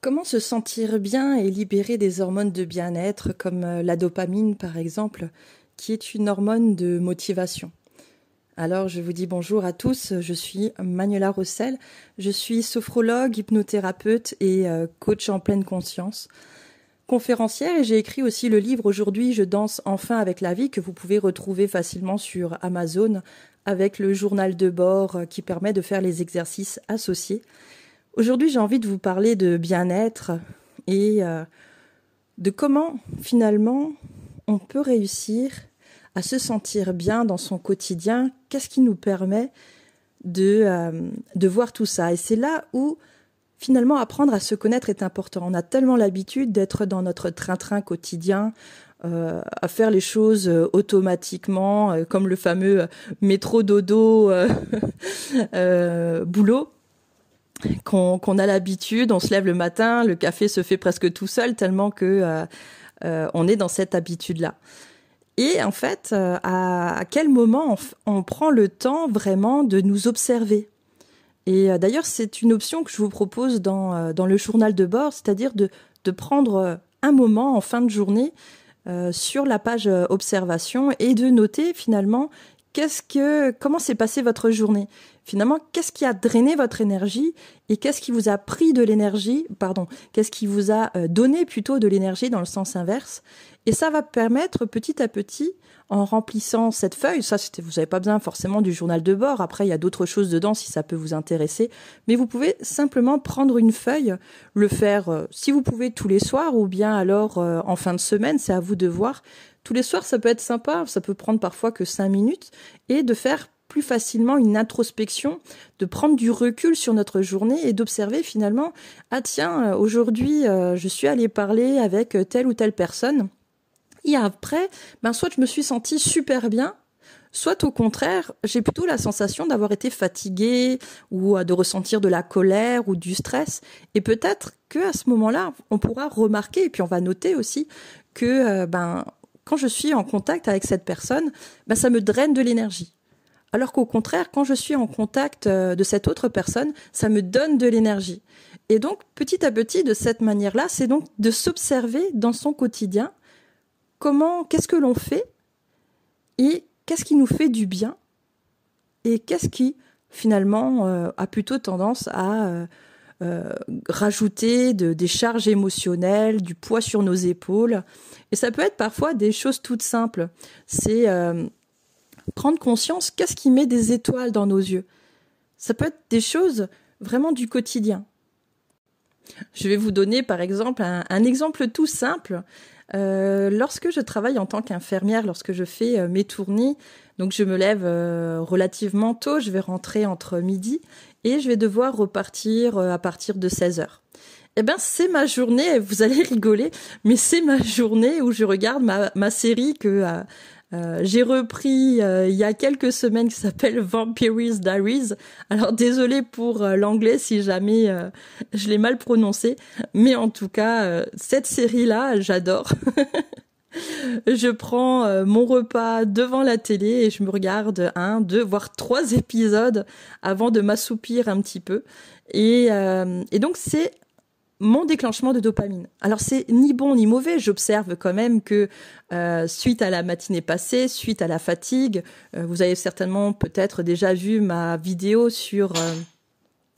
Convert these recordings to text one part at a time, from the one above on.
Comment se sentir bien et libérer des hormones de bien-être comme la dopamine par exemple, qui est une hormone de motivation? Alors je vous dis bonjour à tous, je suis Manuela Rossel, je suis sophrologue, hypnothérapeute et coach en pleine conscience, conférencière et j'ai écrit aussi le livre Aujourd'hui je danse enfin avec la vie que vous pouvez retrouver facilement sur Amazon avec le journal de bord qui permet de faire les exercices associés. Aujourd'hui, j'ai envie de vous parler de bien-être et de comment, finalement, on peut réussir à se sentir bien dans son quotidien. Qu'est-ce qui nous permet de voir tout ça? Et c'est là où, finalement, apprendre à se connaître est important. On a tellement l'habitude d'être dans notre train-train quotidien, à faire les choses automatiquement, comme le fameux métro dodo boulot. Qu'on a l'habitude, on se lève le matin, le café se fait presque tout seul tellement que on est dans cette habitude-là. Et en fait, à quel moment on prend le temps vraiment de nous observer? Et d'ailleurs, c'est une option que je vous propose dans le journal de bord, c'est-à-dire de prendre un moment en fin de journée sur la page observation et de noter finalement comment s'est passée votre journée? Finalement, qu'est-ce qui a drainé votre énergie et qu'est-ce qui vous a pris de l'énergie, qu'est-ce qui vous a donné plutôt de l'énergie dans le sens inverse? Et ça va permettre petit à petit, en remplissant cette feuille, vous n'avez pas besoin forcément du journal de bord, après il y a d'autres choses dedans si ça peut vous intéresser, mais vous pouvez simplement prendre une feuille, le faire si vous pouvez tous les soirs ou bien alors en fin de semaine, c'est à vous de voir. Tous les soirs, ça peut être sympa, ça peut prendre parfois que 5 minutes, et de faire plus facilement une introspection, de prendre du recul sur notre journée et d'observer finalement, ah tiens, aujourd'hui, je suis allée parler avec telle ou telle personne, et après, soit je me suis sentie super bien, soit au contraire, j'ai plutôt la sensation d'avoir été fatiguée ou de ressentir de la colère ou du stress, et peut-être qu'à ce moment-là, on pourra remarquer, et puis on va noter aussi que quand je suis en contact avec cette personne, ça me draine de l'énergie. Alors qu'au contraire, quand je suis en contact de cette autre personne, ça me donne de l'énergie. Et donc, petit à petit, de cette manière-là, c'est donc de s'observer dans son quotidien, qu'est-ce que l'on fait et qu'est-ce qui nous fait du bien et qu'est-ce qui, finalement, a plutôt tendance à rajouter des charges émotionnelles, du poids sur nos épaules. Et ça peut être parfois des choses toutes simples. C'est prendre conscience, qu'est-ce qui met des étoiles dans nos yeux? Ça peut être des choses vraiment du quotidien. Je vais vous donner par exemple un exemple tout simple. Lorsque je travaille en tant qu'infirmière, lorsque je fais mes tournées, donc je me lève relativement tôt, je vais rentrer entre midi et je vais devoir repartir à partir de 16h. Eh bien, c'est ma journée, vous allez rigoler, mais c'est ma journée où je regarde ma série que j'ai repris il y a quelques semaines qui s'appelle Vampire Diaries. Alors désolée pour l'anglais si jamais je l'ai mal prononcé, mais en tout cas cette série-là, j'adore. Je prends mon repas devant la télé et je me regarde 1, 2, voire 3 épisodes avant de m'assoupir un petit peu. Et donc c'est mon déclenchement de dopamine. Alors c'est ni bon ni mauvais, j'observe quand même que suite à la matinée passée, suite à la fatigue, vous avez certainement peut-être déjà vu ma vidéo sur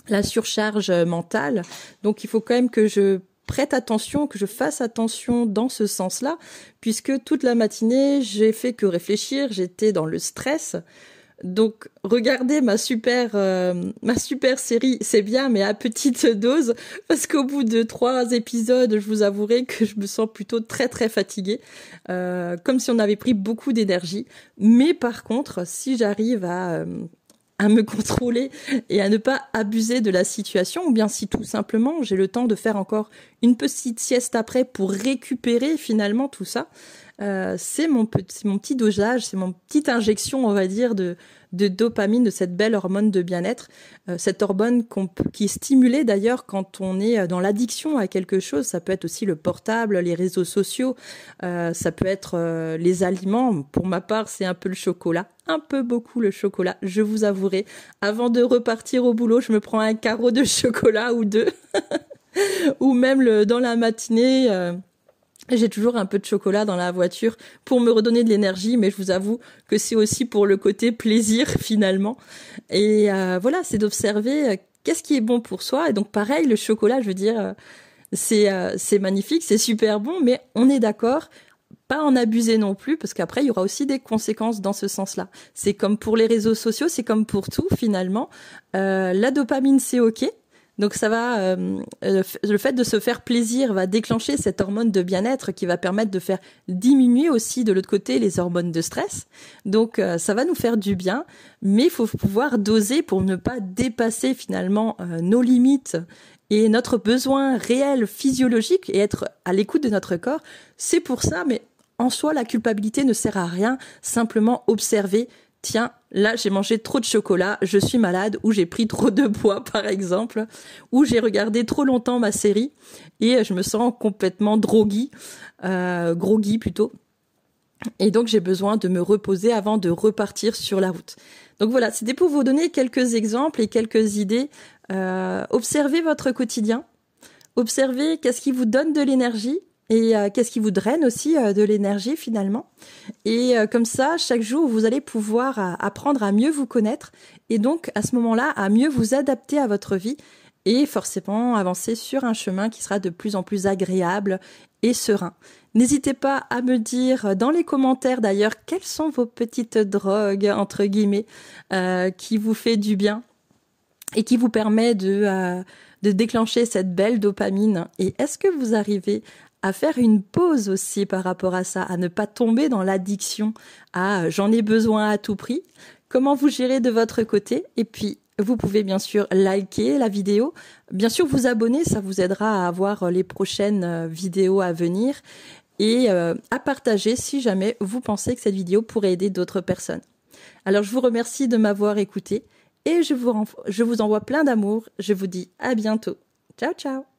la surcharge mentale, donc il faut quand même que je prête attention, que je fasse attention dans ce sens-là, puisque toute la matinée, j'ai fait que réfléchir, j'étais dans le stress. Donc, regardez ma super série, c'est bien, mais à petite dose, parce qu'au bout de 3 épisodes, je vous avouerai que je me sens plutôt très très fatiguée, comme si on avait pris beaucoup d'énergie. Mais par contre, si j'arrive à me contrôler et à ne pas abuser de la situation, ou bien si tout simplement j'ai le temps de faire encore une petite sieste après pour récupérer finalement tout ça, c'est mon petit dosage, c'est mon petite injection, on va dire, de dopamine, de cette belle hormone de bien-être, cette hormone qui est stimulée d'ailleurs quand on est dans l'addiction à quelque chose. Ça peut être aussi le portable, les réseaux sociaux, ça peut être les aliments. Pour ma part, c'est un peu le chocolat, un peu beaucoup le chocolat, je vous avouerai. Avant de repartir au boulot, je me prends un carreau de chocolat ou deux. ou même dans la matinée. J'ai toujours un peu de chocolat dans la voiture pour me redonner de l'énergie, mais je vous avoue que c'est aussi pour le côté plaisir finalement. Et voilà, c'est d'observer qu'est-ce qui est bon pour soi. Et donc pareil, le chocolat, je veux dire, c'est magnifique, c'est super bon, mais on est d'accord, pas en abuser non plus, parce qu'après il y aura aussi des conséquences dans ce sens-là. C'est comme pour les réseaux sociaux, c'est comme pour tout finalement. La dopamine, c'est ok. Donc ça va, le fait de se faire plaisir va déclencher cette hormone de bien-être qui va permettre de faire diminuer aussi de l'autre côté les hormones de stress. Donc ça va nous faire du bien, mais il faut pouvoir doser pour ne pas dépasser finalement nos limites et notre besoin réel physiologique et être à l'écoute de notre corps. C'est pour ça, mais en soi la culpabilité ne sert à rien, simplement observer. Tiens, là j'ai mangé trop de chocolat, je suis malade, ou j'ai pris trop de poids par exemple, ou j'ai regardé trop longtemps ma série et je me sens complètement groggy plutôt. Et donc j'ai besoin de me reposer avant de repartir sur la route. Donc voilà, c'était pour vous donner quelques exemples et quelques idées. Observez votre quotidien, observez qu'est-ce qui vous donne de l'énergie, et qu'est-ce qui vous draine aussi de l'énergie finalement. Et comme ça, chaque jour, vous allez pouvoir apprendre à mieux vous connaître et donc à ce moment-là, à mieux vous adapter à votre vie et forcément avancer sur un chemin qui sera de plus en plus agréable et serein. N'hésitez pas à me dire dans les commentaires d'ailleurs quelles sont vos petites drogues entre guillemets qui vous fait du bien et qui vous permet de déclencher cette belle dopamine. Et est-ce que vous arrivez à faire une pause aussi par rapport à ça, à ne pas tomber dans l'addiction, j'en ai besoin à tout prix. Comment vous gérez de votre côté? Et puis, vous pouvez bien sûr liker la vidéo, bien sûr vous abonner, ça vous aidera à avoir les prochaines vidéos à venir et à partager si jamais vous pensez que cette vidéo pourrait aider d'autres personnes. Alors, je vous remercie de m'avoir écouté et je vous envoie plein d'amour. Je vous dis à bientôt. Ciao, ciao!